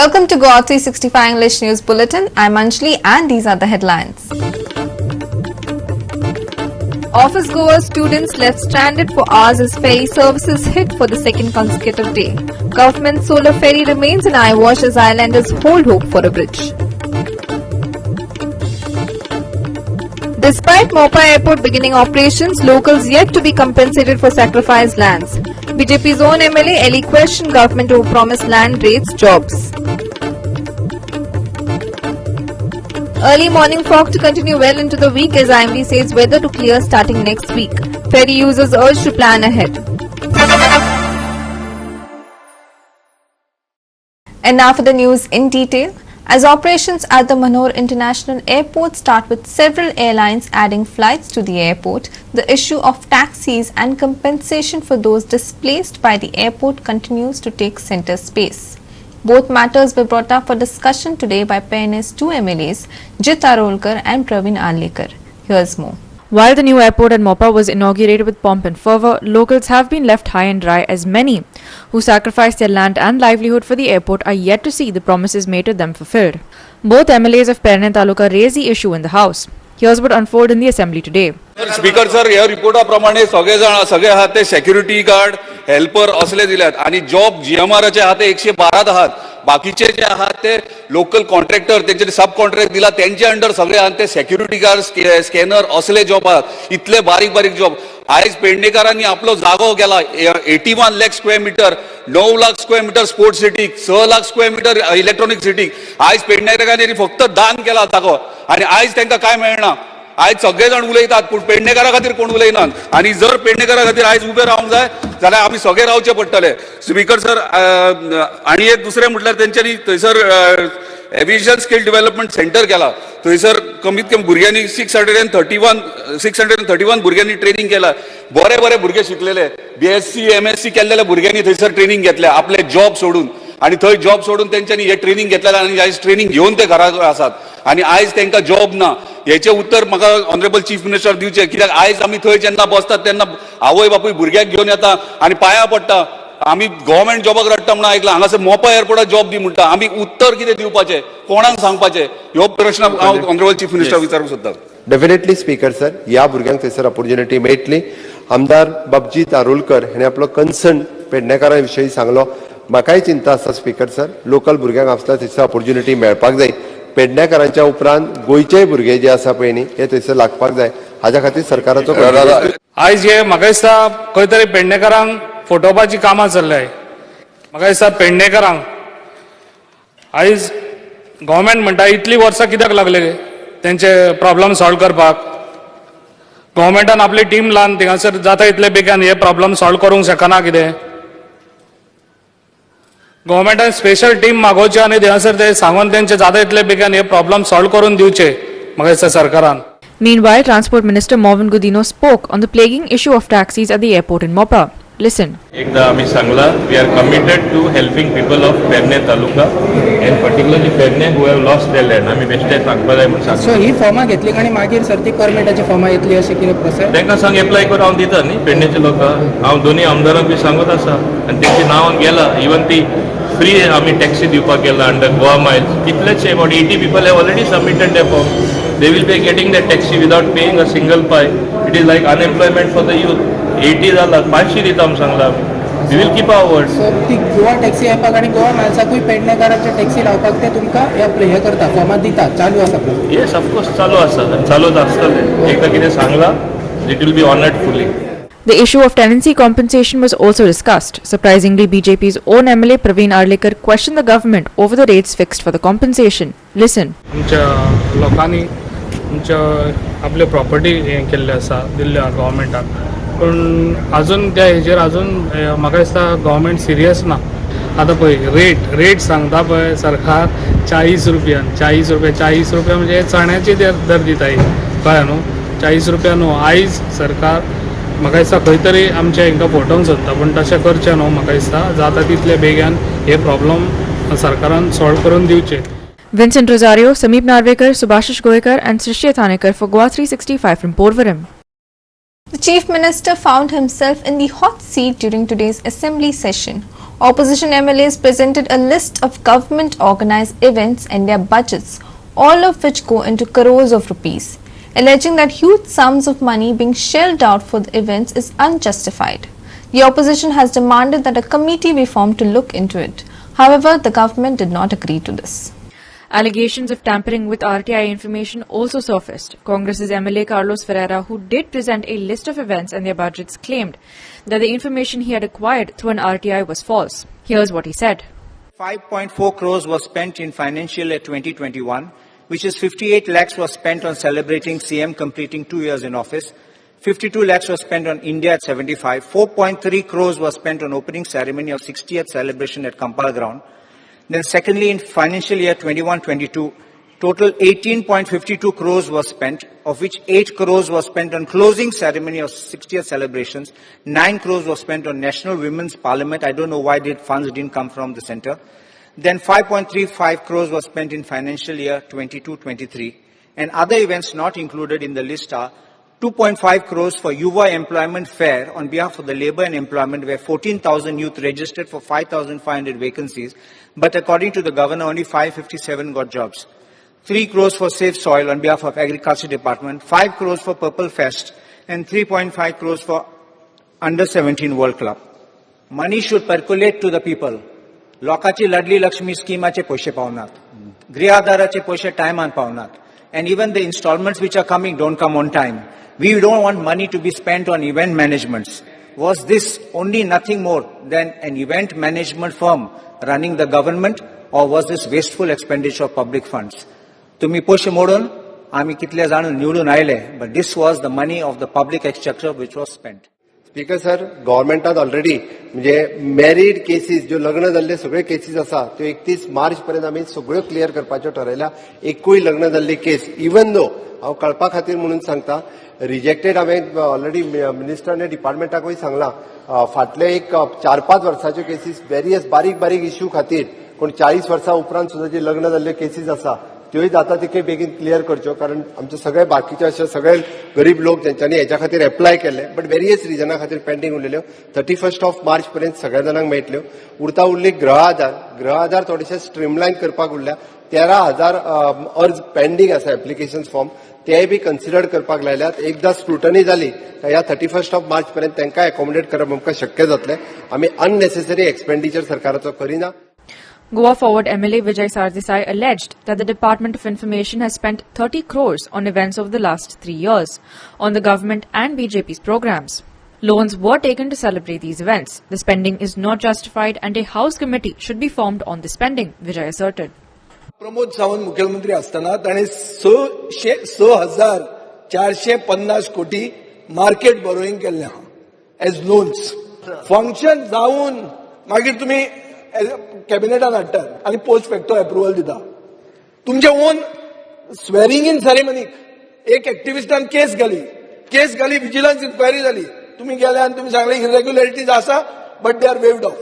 Welcome to GOA365 English News Bulletin. I'm Anjali and these are the headlines. Office goer students left stranded for hours as ferry services hit for the second consecutive day. Government solar ferry remains in eyewash as islanders hold hope for a bridge. Despite Mopa Airport beginning operations, locals yet to be compensated for sacrificed lands. BJP's own MLA Eli questioned government over promised land rates jobs. Early morning fog to continue well into the week as IMD says weather to clear starting next week. Ferry users urged to plan ahead. And now for the news in detail. As operations at the Manor International Airport start with several airlines adding flights to the airport, the issue of taxis and compensation for those displaced by the airport continues to take center space. Both matters were brought up for discussion today by PN's two MLAs, Jit Arolkar and Praveen Arlekar. Here's more. While the new airport at Mopa was inaugurated with pomp and fervour, locals have been left high and dry as many who sacrificed their land and livelihood for the airport are yet to see the promises made to them fulfilled. Both MLAs of Perne and Taluka raised the issue in the House. Here's what unfolded in the Assembly today. Speaker sir, ह्या रिपोर्टाप्रमाणे सगळे आहात ते security guard helper असले दिल्यात आणि job जीएमआरचे आहात 112 आहात. बाकीचे जे आहात ते लोकल कॉन्ट्रॅक्टर त्यांचे सब कॉन्ट्रॅक्ट दिला त्यांच्या अंडर सगळे आहात ते सिक्युरिटी गार्ड स्कॅनर असले जॉब आहात. इतले बारीक बारीक जॉब आयज पेडणेकरांनी आपलो जागो गेला 81 lakh square metre 9 lakh square metre sports city 6 lakh square metre electronic city आयज पेडणेकरांनी फक्त दान केला जागो आणि आयज त्यांना काय मिळणार. आज सगळे जण उलयतात पण पेडणेकरा खातीर कोण उलयनात आणि जर पेडणेकरा खातीर आज उभे रावंक जाय जाल्यार आमी सगळे रावचे पडटले. स्पीकर सर आणि एक दुसरे म्हटल्यार तेंच्यांनी थंयसर एविएशन स्किल डेव्हलपमेंट सेंटर केला. थंयसर कमीत कमी भुरग्यांनी 631 भुरग्यांनी ट्रेनिंग केला. बरे बरे भुरगे शिकलेले BSc MSc केलेल्या भुरग्यांनी थंयसर ट्रेनिंग घेतले आपले जॉब सोडून आणि थंय जॉब सोडून तेंच्यांनी हे ट्रेनिंग घेतलेले आणि आयज ट्रेनिंग घेऊन ते घरा आसात आणि आयज तांकां जॉब ना. याचे उत्तर म्हाका ऑनरेबल चीफ मिनिस्टर दिवचे कित्याक आयज आमी थंय जेन्ना बसतात तेन्ना आवय बापूय भुरग्याक घेवन येता आणि पांया पडटा. आमी गव्हर्मेंट जॉबाक रडटा म्हणून ऐकला हांगासर मोपा एअरपोर्टात जॉब दी म्हणटा. आमी उत्तर कितें दिवपाचें कोणाक सांगपाचें ह्यो प्रश्न हांव ऑनरेबल चीफ मिनिस्टर विचारूंक सोदतां. डेफिनेटली स्पीकर सर ह्या भुरग्यांक थंयसर ऑपॉर्च्युनिटी मेळटली. आमदार बाबजीत आरोलकर हाणें आपलो कन्सर्न पेडणेकारां विशयी सांगलो. म्हाकाय चिंता आसा स्पीकर सर लोकल भुरग्यांक आसता थंयसर ऑपॉर्च्युनिटी मेळपाक जाय. पेडणेकारांच्या उपरांत गोंयचे भुरगे जे आसा पळय न्ही हे थंयसर लागपाक जाय. हाच्या खातीर सरकाराचो आयज हे म्हाका दिसता खंय तरी पेडणेकारांक फटोवपाची कामां चल्ल्याय. म्हाका दिसता पेडणेकारांक आयज गव्हर्मेंट म्हणटा इतली वर्सां कित्याक लागले तेंचे प्रॉब्लेम सॉल्व करपाक. गव्हर्मेंटान आपली टीम लावन थिंगासर जाता इतले बेगीन हे प्रॉब्लेम सॉल्व करूंक शकना कितें. गव्हर्मेंटान स्पेशल टीम मागोवचे आनी थिंगासर ते सांगून तेंचे जाता इतले बेगीन हे प्रॉब्लेम सॉल्व करून दिवचे म्हाका दिसता सरकारान. Meanwhile, Transport Minister Marvin Godino spoke on the plaguing issue of taxis at the airport in Mopa. Listen. एकदा आम्ही सांगला we are committed to helping people of Perne taluka and particularly Perne who have lost their land. आम्ही बेश्टे सांगपा जाय म्हणून सांगता. So ही फॉर्मा घेतली आणि मागीर सर ती परमिटाची फॉर्मा येतली अशी कितें प्रोसेस तांकां सांग एप्लाय करून हांव दिता न्ही पेडणेचे लोक. हांव दोन्ही आमदारांक बी सांगत आसा आनी तेंची नांवान गेला इवन ती फ्री आम्ही टॅक्सी दिवपाक गेला अंडर गोवा माइल्स. कितलेशे about 80 people have already submitted their form. They will be getting their taxi without paying a single pie. It is like unemployment for the youth. 80 जाला 500 दिता आमी सांगला. We will keep our word. So ती Goa taxi ॲपाक आणि Goa मायल्साकूय पेडणेकारांच्या taxi लावपाक ते तुमकां हे करता फॉर्मात दिता चालू आसा. Yes, of course चालू आसा चालूच आसतलें. एकदा कितें सांगला it will be honored fully. The issue of tenancy compensation was also discussed. Surprisingly, BJP's own MLA Praveen Arlekar questioned the government over the rates fixed for the compensation. Listen. आमच्या लोकांनी आमच्या आपले प्रॉपर्टी हे केल्ले आसा दिल्ल्या गव्हर्मेंटाक पण अजून त्या हेजेर अजून म्हाका दिसता गव्हर्मेंट सिरियस ना. आतां पळय रेट सांगता पळय सरकार 40 रुपयान 40 रुपया म्हणजे चण्याचे दर दिताय कळ्ळें न्हू. 40 रुपया न्हू आयज सरकार म्हाका दिसता खंय तरी आमच्या हांकां फटोवंक सोदता पण तशें करचें न्हू. म्हाका दिसता जाता तितले बेगीन हे प्रॉब्लेम सरकारान सॉल्व करून दिवचे. Vincent Rosario, Sameep Narvekar, Subhashish Goekar and Srishya Thanekar for GOA365 from Porvaram. The Chief Minister found himself in the hot seat during today's Assembly session. Opposition MLAs presented a list of government-organized events and their budgets, all of which go into crores of rupees, alleging that huge sums of money being shelled out for the events is unjustified. The opposition has demanded that a committee be formed to look into it. However, the government did not agree to this. Allegations of tampering with RTI information also surfaced. Congress's MLA Carlos Ferreira, who did present a list of events and their budgets, claimed that the information he had acquired through an RTI was false. Here's what he said. 5.4 crores was spent in financial year 2021, which is 58 lakhs was spent on celebrating CM completing 2 years in office. 52 lakhs was spent on India at 75. 4.3 crores was spent on opening ceremony of 60th celebration at Kampala ground. Then secondly, in financial year 21-22, total 18.52 crores was spent, of which 8 crores was spent on closing ceremony of 60th celebrations. 9 crores was spent on National Women's Parliament. I don't know why the funds didn't come from the center. Then 5.35 crores was spent in financial year 22-23. And other events not included in the list are 2.5 crores for Yuva Employment Fair on behalf of the Labour and Employment, where 14,000 youth registered for 5,500 vacancies, but according to the governor, only 557 got jobs. 3 crores for Safe Soil on behalf of Agriculture Department, 5 crores for Purple Fest, and 3.5 crores for Under 17 World Club. Money should percolate to the people. लोकाची लाडली लक्ष्मी स्कीमाचे पैसे पावनात, गृहाधाराचे पैसे टायमान पावनात, and even the installments which are coming don't come on time. We don't want money to be spent on event managements. Was this only nothing more than an event management firm running the government, or was this wasteful expenditure of public funds? तुम्ही पैसे मोडून आम्ही कितले जाण निवडून आयले, but this was the money of the public exchequer which was spent. Speaker sir, गव्हर्मेंटात already म्हणजे मॅरीड केसीस ज्यो लग्न जाल्ले सगळे केसीस आसा त्यो 31 मार्च पर्यंत आमी सगळ्यो क्लियर करपाच्यो ठरयल्या. एकूय लग्न जाल्ली केस, इवन दो हांव कळपा खातीर म्हणून सांगता, रिजेक्टेड हांवें ऑलरेडी मिनिस्टरांनी डिपार्टमेंटाकूय सांगलां, फाटले एक 4-5 वर्साच्यो केसीस वेरियस बारीक बारीक इश्यू खातीर, कोण 40 वर्सां उपरांत सुद्धा जे लग्न जाल्ले केसीस आसा त्योय जाता तितके बेगीन क्लियर करच्यो, कारण आमचे सगळे बाकीचे अशे सगळे गरीब लोक जेंच्यांनी हेच्या खातीर एप्लाय केले बट वेरियस रिजना खातीर पेंडींग उरलेल्यो 31 मार्च पर्यंत सगळ्या जाणांक मेळटल्यो. उरता उरली ग्रह आधार थोडेशे स्ट्रीमलायन करपाक उरल्या. 13,000 अर्ज पेंडींग आसा एप्लिकेशन फॉर्म, तेय बी कन्सिडर करपाक लायल्यात. एकदा स्क्रुटनी जाली काय ह्या 31 मार्च पर्यंत तांकां एकोमोडेट करप आमकां शक्य जातलें. आमी अननेसेसरी एक्सपेंडिचर सरकाराचो Kareena. Goa Forward MLA Vijay Sardesai alleged that the Department of Information has spent 30 crores on events over the last 3 years on the government and BJP's programs. Loans were taken to celebrate these events. The spending is not justified and a house committee should be formed on the spending, Vijay asserted. Pramod Sawant मुख्यमंत्री असताना ताणे 6,450 कोटी market borrowing केल्ले age loans. Function जावन मागीर तुमी कॅबिनेटान हाडटात आनी पोस्ट फॅक्टो अप्रुव्हल दिता. तुमचे ओन स्वेरिंग इन सेरेमनीक एक एक्टिविस्टान केस घाली, विजिलन्स इन्क्वायरी जाली, तुम्ही गेले आनी तुम्ही सांगले इरेग्युलरिटीज आसा but they are waived off.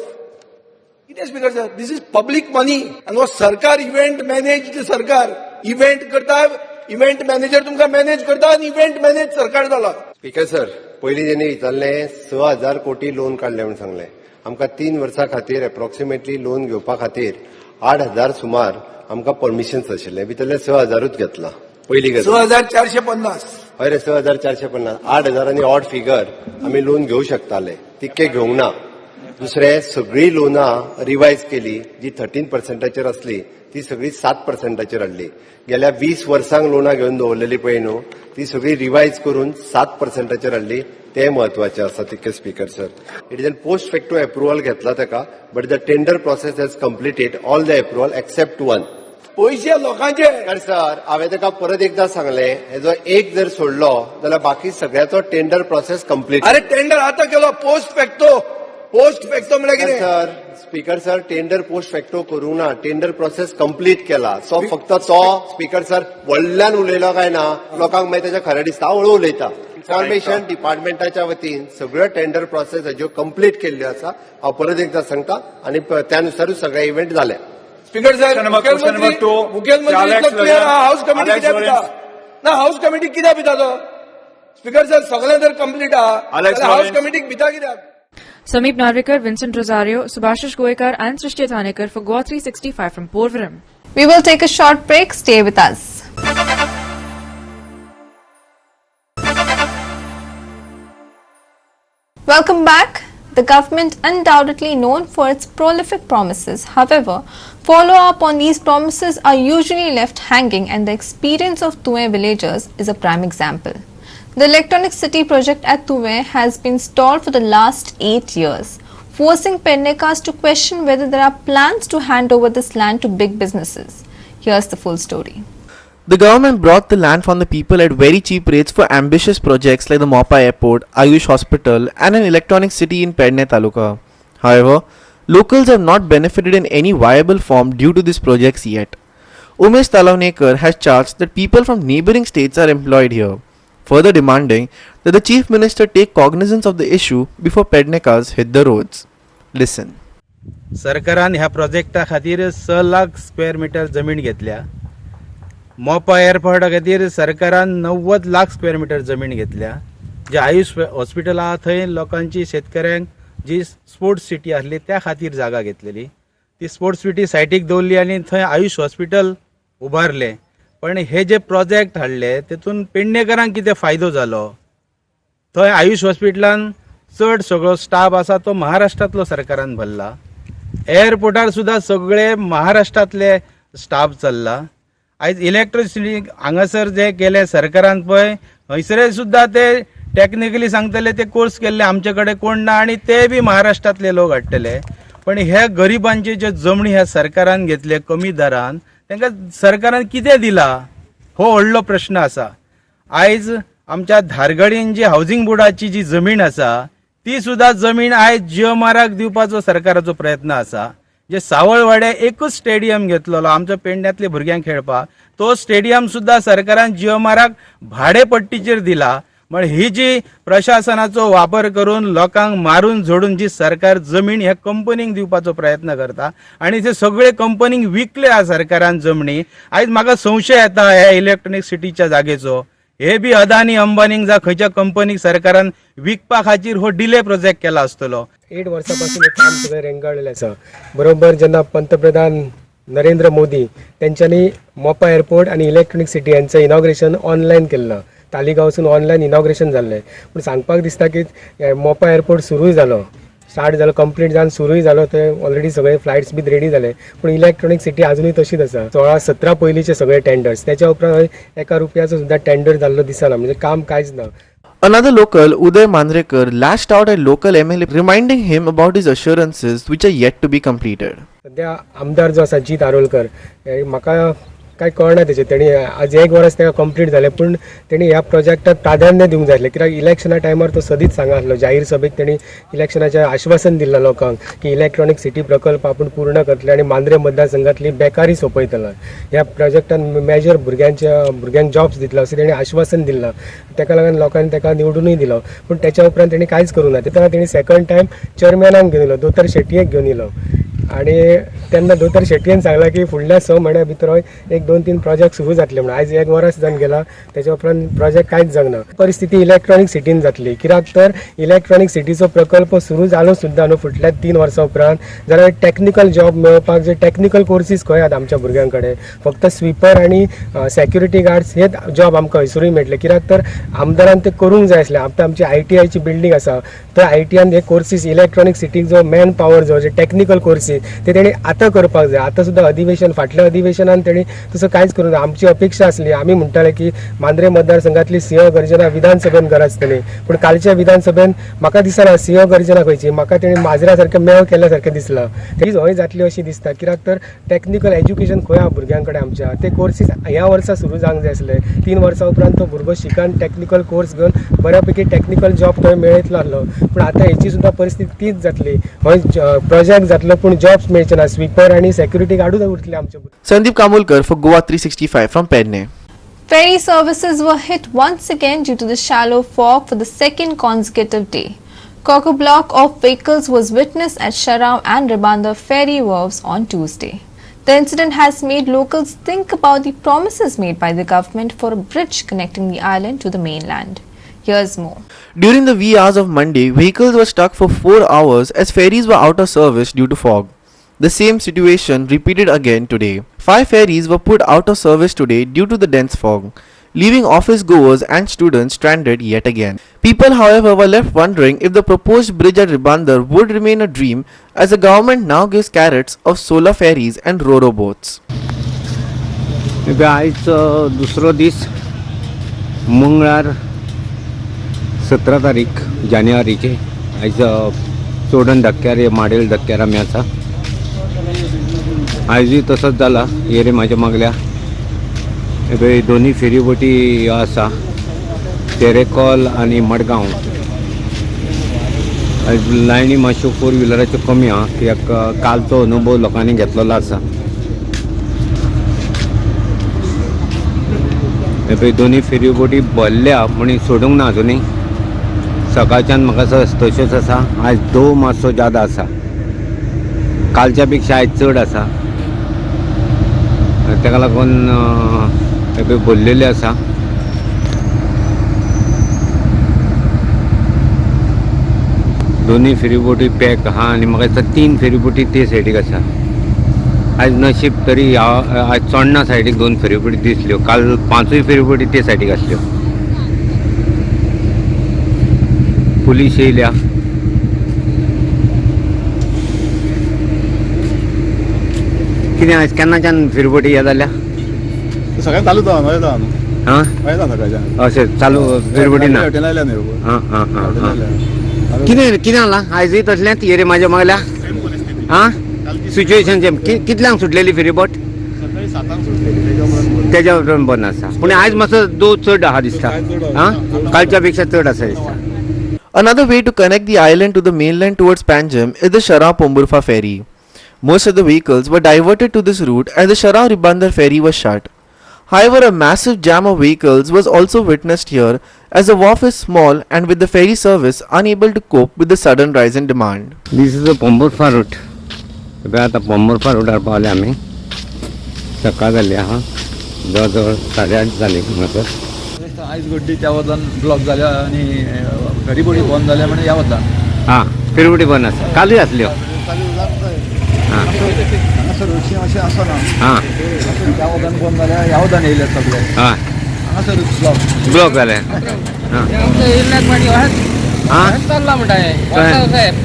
कितें speaker sir, this is public money आनी हो सरकार इव्हेंट मॅनेज सरकार इव्हेंट करता, इव्हेंट मॅनेजर तुमकां मॅनेज करता आनी इव्हेंट मॅनेज सरकार जाला. स्पीकर सर, पयलीं जेन्ना विचारलें 6,000 कोटी लोन काडले म्हणून सांगलें, आमकां 3 वर्सां खातीर एप्रॉक्सिमेटली लोन घेवपा खातीर 8,000 सुमार आमकां परमिशन्स आशिल्ले, भितरले 6,000च घेतला. पयली गजाल 6,450. हय रे, 6,450. 8,000 आनी ऑड फिगर आमी लोन घेवंक शकताले, तितके घेवंक ना. दुसरें, सगळी लोनां रिवायज केली, जी 13% आसली ती सगळी 7% हाडली. गेल्या 20 वर्सांक लोनां घेवन दवरलेली पळय न्हू, ती सगळी रिवायज करून 7% हाडली. ते महत्वाचे आसा तितके speaker sir. It is an post facto approval घेतला ताका, but the tender process has completed all the approval except one. पैसे लोकांचे सर, हांवें ताका परत एकदा सांगलें, हेजो एक जर सोडलो जाल्यार बाकी सगळ्याचो टेंडर प्रोसेस कंप्लीट. अरे टेंडर आता केलो, पोस्ट फॅक्टो म्हणजे कितें sir? Speaker sir, tender post facto करूंक ना, टेंडर प्रोसेस कंप्लीट केला. सो फक्त तो स्पीकर सर व्हडल्यान उलयलो काय ना, लोकांक मागीर ताच्या खरें दिसता हळू उलयता. इन्फॉर्मेशन डिपार्टमेंटाच्या वतीन सगळ्यो टेंडर प्रोसेस हाज्यो कंप्लीट केल्ल्यो आसा. हांव परत एकदा सांगता आनी त्यानुसारूच सगळे इव्हेंट जाले. स्पीकर सर, मुख्यमंत्री हाऊस कमिटी कित्याक भिता ना, हाऊस कमिटी कित्याक भिता तो? स्पीकर सर, सगळें जर कंप्लीट आहा जाल्यार हाऊस कमिटीक भिता कित्याक? Sameep Narvikar, Vincent Rosario, Subhashish Goekar and Srishti Thanekar for GOA365 from Porvorim. We will take a short break. Stay with us. Welcome back. The government undoubtedly known for its prolific promises. However, follow-up on these promises are usually left hanging, and the experience of Tuve villagers is a prime example. The electronic city project at Tuve has been stalled for the last 8 years, forcing Pennekas to question whether there are plans to hand over this land to big businesses. Here's the full story. The government brought the land from the people at very cheap rates for ambitious projects like the Mopa Airport, Ayush Hospital and an electronic city in Pedne Taluka. However, locals have not benefited in any viable form due to these projects yet. Umesh Talavnekar has charged that people from neighbouring states are employed here, further demanding that the Chief Minister take cognizance of the issue before Pednekas hit the roads. Listen. सरकारान ह्या प्रोजेक्टा खातीर 6 lakh square metre जमीन घेतल्या. मोपा एअरपोर्टा खातीर सरकारान 90 lakh square metre जमीन घेतल्या. जे आयुष हॉस्पिटल आहा थंय लोकांची शेतकऱ्यांक जी स्पोर्ट्स सिटी आसली त्या खातीर जागा घेतलेली. ती स्पोर्ट्स सिटी सायटीक दवरली आनी थंय आयुष हॉस्पिटल उबारले. पण हे जे प्रोजेक्ट हाडले तेतून पेडणेकरांक कितें फायदो जालो? थंय आयुष हॉस्पिटलान चड सगळो स्टाफ आसा तो महाराष्ट्रांतलो सरकारान भरला. एअरपोर्टार सुद्धा सगळे महाराष्ट्रातले स्टाफ चल्ला. आयज इलेक्ट्रिसिटी हांगासर जे केले सरकारान पळय हयसरे सुद्धा ते टेक्निकली सांगतले ते कोर्स केल्ले आमचे कडेन कोण ना आनी ते बी महाराष्ट्रातले लोक हाडटले. पण ह्या गरिबांचे जे जमणी ह्या सरकारान घेतले कमी दरान तांकां सरकारान कितें दिला हो व्हडलो प्रश्न आसा. आयज आमच्या धारगडीन जी हावजिंग बोर्डाची जी जमीन आसा ती सुद्धा जमीन आयज जिओमाराक दिवपाचो सरकाराचो प्रयत्न आसा. जे सावळवाड्या एकच स्टेडियम घेतलेलो आमच्या पेडण्यातले भुरग्यांक खेळपाक तो स्टेडियम सुद्धा सरकारान जिओमाराक भाडेपट्टीचेर दिला. पण ही जी प्रशासनाचो वापर करून लोकांक मारून झोडून जी सरकार जमीन ह्या कंपनीक दिवपाचो प्रयत्न करता आणि ते सगळे कंपनीक विकल्या सरकारान जमनी. आयज म्हाका संशय येता ह्या इलेक्ट्रॉनिक सिटीच्या जागेचो. हे बी अदानी अंबानीक जा खंयच्या कंपनीक सरकारान विकपा खातीर हो डिले प्रोजेक्ट केला आसतलो. 8 वर्षापासून हे काम सगळं रेंगाळलेलं आसा. बरोबर जेन्ना पंतप्रधान नरेंद्र मोदी त्यांच्यानी मोपा एअरपोर्ट आणि इलेक्ट्रॉनिक सिटी यांचं इनॉग्रेशन ऑनलाईन केलं. तालिगांवसून ऑनलाईन इनॉग्रेशन जाल्लें. पण सांगपाक दिसता की मोपा एअरपोर्ट सुरूय जालो, स्टार्ट जालो, कंप्लीट जावन सुरूय जालो. ते ऑलरेडी सगळे फ्लायट्स बी रेडी जाले. पण इलेक्ट्रॉनिक सिटी अजूनही तशीच आसा. 16-17 पयलींचे सगळे टेंडर्स त्याच्या उपरांत एका रुपयाचो सुद्धा टेंडर जाल्लो दिसना. म्हणजे काम कांयच ना. Another local, Uday Mandrekar, lashed out at local MLA, reminding him about his assurances which are yet to be completed. सध्या आमदार जो आसा जीत आरोलकर म्हाका काय कळना त्याचे. तेणी आज 1 वर्स तेका कंप्लीट जालें पण तेणी ह्या प्रोजेक्टाक प्राधान्य दिवंक जाय आसलें. कित्याक इलेक्शना टायमार तो सदीच सांगलो जाहीर सभेक तेणी इलेक्शनाचें आश्वासन दिल्लें लोकांक की इलेक्ट्रॉनिक सिटी प्रकल्प आपूण पूर्ण करतले आनी मांद्रे मतदारसंघातली बेकारी सोंपयतलो. ह्या प्रोजेक्टान मेजर भुरग्यांक जॉब्स दितलो अशें तेणी आश्वासन दिल्लें. तेका लागून लोकांनी तेका निवडूनय दिलो. पण त्याच्या उपरांत तेणी कांयच करूं ना. तेन्ना तेणी सेकंड टायम चेअरमॅनाक घेवन येयलो, दोतर शेट्येक घेवन येयलो. आणि तेन्ना दोतर शेट्येन सांगला की फुडल्या 6 म्हयन्या भितर 1-2-3 प्रोजेक्ट सुरू जातले म्हणून. आयज 1 वर्स जावन गेला त्याच्या उपरांत प्रोजेक्ट कांयच जावना. परिस्थिती इलेक्ट्रॉनिक सिटीन जातली. कित्याक तर इलेक्ट्रॉनिक सिटीचो प्रकल्प सुरू जालो सुद्दां न्हू फुडल्या 3 वर्सां उपरांत जाल्यार टेक्निकल जॉब मेळपाक जे टेक्निकल कोर्सीस खंय आहात आमच्या भुरग्यां कडेन फक्त स्वीपर आणि सेक्युरिटी गार्ड्स हे जॉब आमकां हयसरूय मेळटले. कित्याक तर आमदारान ते करूंक जाय आसलें. आतां आमची ITIची बिल्डींग आसा तर ITIन हे कोर्सीस इलेक्ट्रॉनिक सिटीक जो मॅन पॉवर जो जे टेक्निकल कोर्सीस ते तेणी आतां करपाक जाय. आतां सुद्दां अधिवेशन फाटल्या अधिवेशनान तेणी तसं कांयच करूंक ना. आमची अपेक्षा आसली, आमी म्हणटाले की मांद्रे मतदारसंघातली सिंह गर्जना विधानसभेन गरजतली. पण कालच्या विधानसभेन म्हाका दिसना सिंह गर्जना खंयची. म्हाका तेणी माजरा सारकें मेळ केल्या सारकें दिसलां. तेच हय जातली अशी दिसता. कित्याक तर टेक्निकल एज्युकेशन खंय आहा भुरग्यां कडेन आमच्या. ते कोर्सीस ह्या वर्सा सुरू जावंक जाय आसले. 3 वर्सां उपरांत तो भुरगो शिकान टेक्निकल कोर्स घेवन बऱ्यापैकी टेक्निकल जॉब थंय मेळयतलो आसलो. पण आतां हेची सुद्दां परिस्थिती तीच जातली. हय प्रोजेक्ट जातलो पूण जॉब्स मेळचे ना. स्वीपर आणि सेक्युरिटी गार्डूच उरतले आमचे. Sandeep Kamulkar for GOA365 from Pedne. Ferry services were hit once again due to the shallow fog for the second consecutive day. Cock-a-block of vehicles was witnessed at Sharao and Ribandar ferry wharves on Tuesday. The incident has made locals think about the promises made by the government for a bridge connecting the island to the mainland. Here's more. During the wee hours of Monday, vehicles were stuck for 4 hours as ferries were out of service due to fog. The same situation repeated again today. 5 ferries were put out of service today due to the dense fog, leaving office goers and students stranded yet again. People, however, were left wondering if the proposed bridge at Ribandar would remain a dream, as the government now gives carrots of solar ferries and ro-ro boats. आयज दुसरो दीस मंगळार 17 तारीख जानेवारीचे आयज Chodan धक्क्यार model धक्क्यार आमी आसा. आयजूय तसोच जाला येरे म्हाज्या मागल्या दोन्ही फेरीबोटी ह्यो आसा तेरेकॉल आनी मडगांव. आयज लायनी मातश्यो 4 व्हिलराच्यो कमी आहा कित्याक कालचो अनुभव लोकांनी घेतलेलो आसा. दोन्ही फेरीबोटी भरल्या पूण सोडूंक ना अजुनूय. सकाळच्यान म्हाका तश्योच आसा. आयज दव मातसो ज्यादा आसा, कालच्या पेक्षा आयज चड आसा. ताका लागून भरलेले आसा. दोन्ही फेरीबोटी पॅक आहा आनी म्हाका दिसता 3 फेरीबोटी ते सायडीक आसा. आयज नशीब तरी आयज चोडणा सायडीक 2 फेरीबोटी दिसल्यो. काल 5 फेरीबोटी ते सायडीक आसल्यो. पुलीस येयल्या. कितें आयज केन्नाच्यान फेरीबोटी हे जाल्या? सगळ्यांत चालू हां अशें चालू फेरीबोटी ना. कितें जालां आयजूय तसलेंच येरे म्हाज्या मागल्या? हां सिच्युएशन कितल्यांक सुटलेली फेरीबोट? तेज्या वटेन बंद आसा. पूण आयज मातसो दो चड आहा दिसता. हां कालच्या पेक्षा चड आसा दिसता. Another way to connect the island to the mainland towards Panjim is the Shara-Pomburfa ferry. Most of the vehicles were diverted to this route as the Shara-Ribandar ferry was shut. However, a massive jam of vehicles was also witnessed here as the wharf is small and with the ferry service unable to cope with the sudden rise in demand. This is the Pomburfa route. आता Pomburfa route पावले आमी. सकाळ जाली आहा. जवळ 8:30 जाली म्हाका. आयज गड्डी त्या वतान ब्लॉक जाल्या आनी फेरीबोटी बंद जाल्या म्हणजे ह्या वतान. हां फेरीबोटी बंद आसा. कालूय आसल्यो. हां अशें आसना. हां त्या वतान बंद जाल्या ह्या वतान येयले सगळे. हां हांगासर ब्लॉक जाले. हां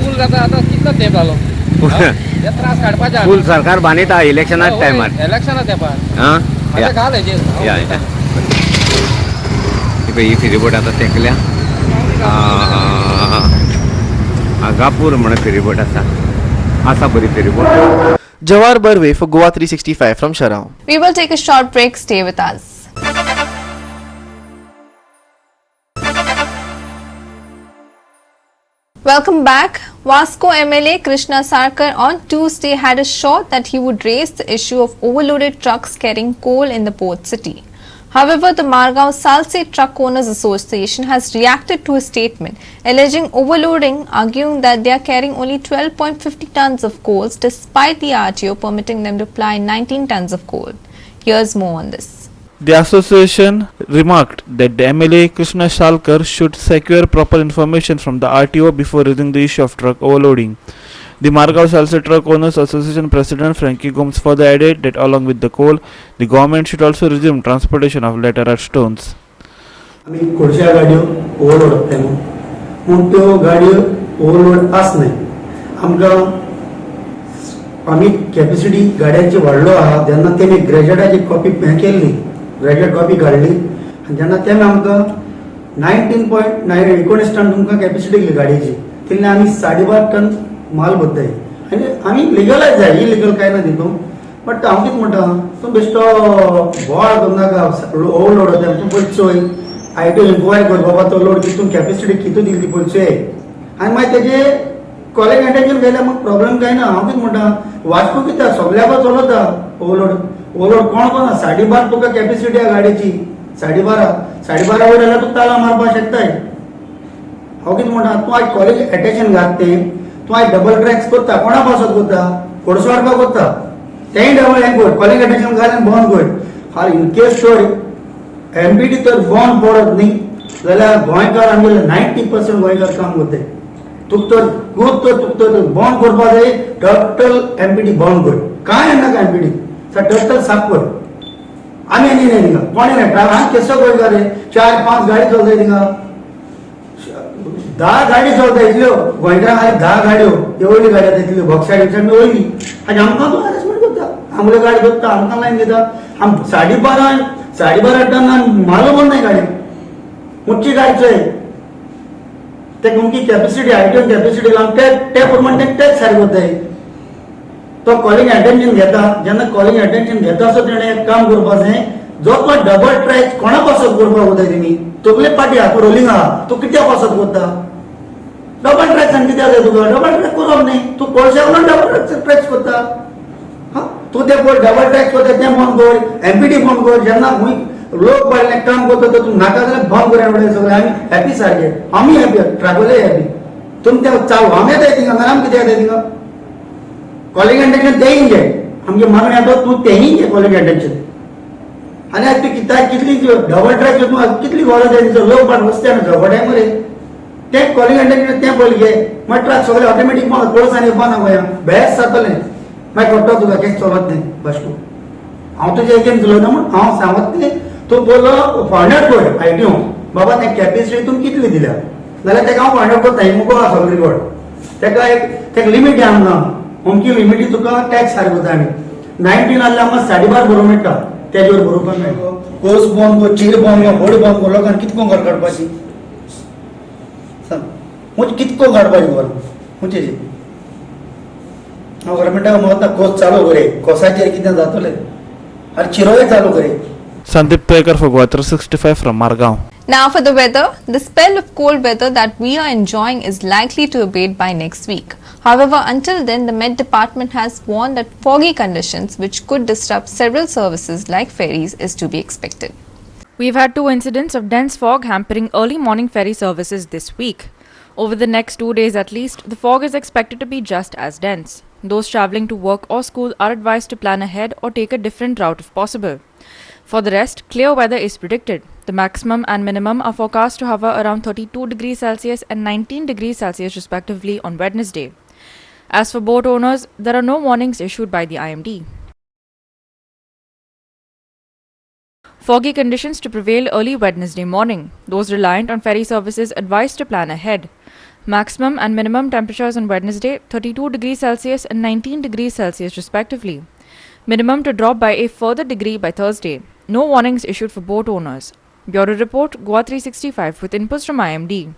पूल जाता आतां कितलो तेंप जालो. त्रास काडपाचे पूल सरकार बांदिता इलेक्शना टायमार. इलेक्शना तेंपार हां घाल हेजेर. ही फेरीबोट आतां तेंकल्या. आगापूर म्हणून फेरीबोट आसा बरी ferryboat. Jawar Barve for GOA365 from Sharao. We will take a short break. Stay with us. Welcome back. Vasco MLA Krishna Sarkar on Tuesday had assured that he would raise the issue of overloaded trucks carrying coal in the port city. However, the Margao Salse Truck Owners Association has reacted to his statement, alleging overloading, arguing that they are carrying only 12.50 tons of coal despite the RTO permitting them to ply 19 tons of coal. Here's more on this. The association remarked that the MLA Krishna Shalkar should secure proper information from the RTO before raising the issue of truck overloading. The Margao Salsa Truck Owners Association President Frankie Gomes further added that along with the coal, the government should also resume transportation of letter earth stones. आम्ही खुर्च्या गाडयो overload करता न्हू, पूण त्यो गाडयो overload आसनाय. आमकां आमी कॅपॅसिटी गाड्यांची वाडलो आहा. जेन्ना तेमी ग्रॅज्युएटाची कॉपी हें केल्ली, ग्रॅज्युएट कॉपी काडली आनी जेन्ना तेमी आमकां 19.19 टन तुमकां कॅपॅसिटी दिली गाडयेची, तेन्ना आमी 12.5 टन माल भरताय. आनी आमी लिगलायज जाय, इलिगल काय ना तितून. बट हांव कितें म्हणटा, तूं बेश्टो बोवाळ करूं नाका. ओव्हरलोड जाता तूं पयलीं चोय, आयटीओ इन्क्वायरी कर बाबा तो लोड कितून कॅपॅसिटी कितून दिली ती पयलीं चोय. आनी मागीर तेजे कॉलेगांटेच्यान गेल्यार म्हाका प्रॉब्लेम काय ना. हांव कितें म्हणटा, वाचपू कित्याक सगळ्याक चलता ओव्हरलोड कोण कोण 12.5 तुका कॅपॅसिटी आहा गाडयेची. 12.5 वयर जाल्यार तूं ताला मारपाक शकताय. हांव कितें म्हणटा, तूं आयज कॉलेज एटेन्शन घात तें, तूं आयज डबल ट्रॅक्स करता, कोणा पासत करता, कोडसो हाडपाक करता, तेंय डबल हें कर, कॉलेज एटेन्शन घाल आनी बंद कर. हाल इन केस तर एमपीटी तर बंद पडत न्ही, जाल्यार गोंयकार आमगेले 90% गोंयकार काम करताय तुकतो बॉन्ड करपा जाय टोटल एमपीडी बॉन्ड कर कांय नाका एमपीडी टोटल साफ कर आमी आनी नाही थिंगा कोणी नाही हांव केसो गोंयकार 4-5 गाडी चलताय थिंगा 10 गाडी चलताय इतल्यो गोंयकारांक खाली 10 गाडयो एवढी गाडी आतां इतल्यो बॉक्सायड वयली आनी आमकां तूं हॅरेसमेंट करता आमगे गाडी धरता आमकां लायन घेता आम 12.5 टन मालो बंद नाही गाडी मोठी गाडी चोय ते तुमची कॅपॅसिटी आयटम कॅपॅसिटी लावन ते प्रमाणे तेच सारकें करताय तो कॉलिंग अटेन्शन घेता जेन्ना कॉलिंग अटेन्शन घेता असो तेणें एक काम करपा जाय जो तो डबल ट्रॅक कोणा पासत करपाक वताय तेमी तकले पाटी आहा रोलिंग आहा तूं कित्याक पासत करता डबल ट्रॅक सांग कित्याक जाय तुका डबल ट्रॅक करप न्ही तूं कोळशा वरून डबल ट्रॅक करता तूं ते डबल ट्रॅक करता तें बंद कर एमपीडी बंद कर जेन्ना लोक वाडले काम करता तर तूं नाका जाल्यार बंद कर एवढे सगळे आमी हॅपी सारके आमी हॅपी ट्रॅव्हलय हॅपी तुम ते चालू आमी येताय थिंगा आमी कित्याक येताय थिंगा कॉलिंग अटेन्शन तेंय घे आमगे मागणी आसा तूं तेंय घे कॉलिंग अटेन्शन आनी आज तूं कितली डबल ट्रॅक कितली गरज आहे लोक बाट रस्त्यान झगड्याक मरे तें कॉलिंग अटेन्शन तें पयलीं घे मागीर ट्रॅक सगळे ऑटोमॅटीक पळस आनी येवपा ना गोंया बेस्ट जातलें मागीर कोट्टा तुका केस चलत न्ही बश्टू हांव तुजे एकेन चलयना म्हण हांव सांगत न्ही तूं पयलो फायंड आउट कर आयटीओ बाबा तें कॅपेसिटी तुमी कितली दिल्या जाल्यार तेका हांव फायंड आउट करता मुगो आसा सगळी गोड तेका लिमीट आहा हांगा अमकी लिमिटी तुका टॅक्स सारको जाता आमी 19 आहल्यार आमकां 12.5 बरोवंक मेळटा तेजेर बरोवपाक मेळटा कोर्स बंद कर चीर बंद कर होड बंद कर लोकांनी कितको घर काडपाची सांग म्हणजे कितको काडपाची घर म्हणजे हांव गव्हर्मेंटाक म्हणटा कोर्स चालू करे कोर्साचेर कितें जातलें आनी चिरोय चालू करे Sandeep Pekar for GOA365 from Margao. Now for the weather, the spell of cold weather that we are enjoying is likely to abate by next week. However, until then, the Met Department has warned that foggy conditions which could disrupt several services like ferries is to be expected. We've had 2 incidents of dense fog hampering early morning ferry services this week. Over the next 2 days at least, the fog is expected to be just as dense. Those travelling to work or school are advised to plan ahead or take a different route if possible. For the rest, clear weather is predicted. The maximum and minimum are forecast to hover around 32 degrees Celsius and 19 degrees Celsius respectively on Wednesday. As for boat owners, there are no warnings issued by the IMD. Foggy conditions to prevail early Wednesday morning. Those reliant on ferry services advised to plan ahead. Maximum and minimum temperatures on Wednesday 32 degrees Celsius and 19 degrees Celsius respectively. Minimum to drop by a further degree by Thursday. No warnings issued for boat owners. Bureau Report, GOA365 with inputs from IMD.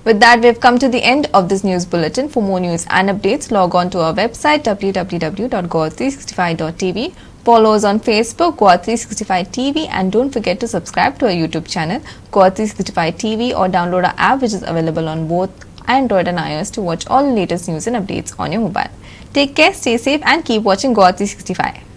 With that, we've come to the end of this news bulletin. For more news and updates, log on to our website www.goa365.tv. Follow us on Facebook, GOA365 TV, and don't forget to subscribe to our YouTube channel, GOA365 TV, or download our app, which is available on both Android and iOS to watch all the latest news and updates on your mobile. Take care, stay safe, and keep watching GOA365.